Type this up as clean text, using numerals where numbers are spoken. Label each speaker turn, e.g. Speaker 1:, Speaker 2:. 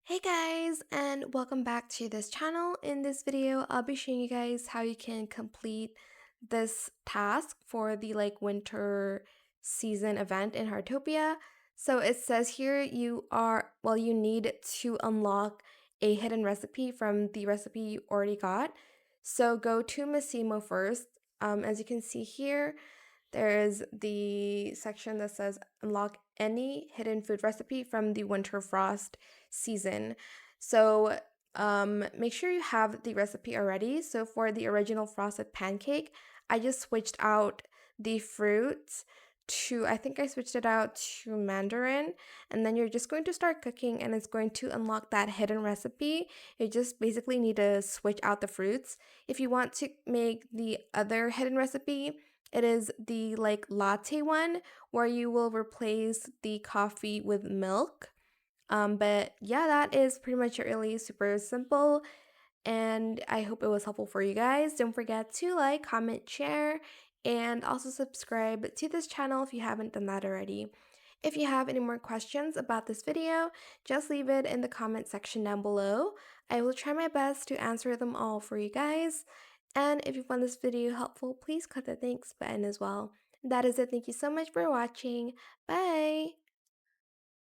Speaker 1: Hey guys, and welcome back to this channel. In this video, I'll be showing you guys how you can complete this task for the winter season event in Heartopia. So it says here you need to unlock a hidden recipe from the recipe you already got. So go to Massimo first. As you can see here, there is the section that says unlock any hidden food recipe from the winter frost season. So make sure you have the recipe already. So for the original frosted pancake, I just switched out the fruits to, I think I switched it out to mandarin, and then you're just going to start cooking and it's going to unlock that hidden recipe. You just basically need to switch out the fruits. If you want to make the other hidden recipe, it is the latte one where you will replace the coffee with milk. But yeah, that is pretty much really super simple. And I hope it was helpful for you guys. Don't forget to like, comment, share, and also subscribe to this channel if you haven't done that already. If you have any more questions about this video, just leave it in the comment section down below. I will try my best to answer them all for you guys. And if you found this video helpful, please click the thanks button as well. That is it. Thank you so much for watching. Bye!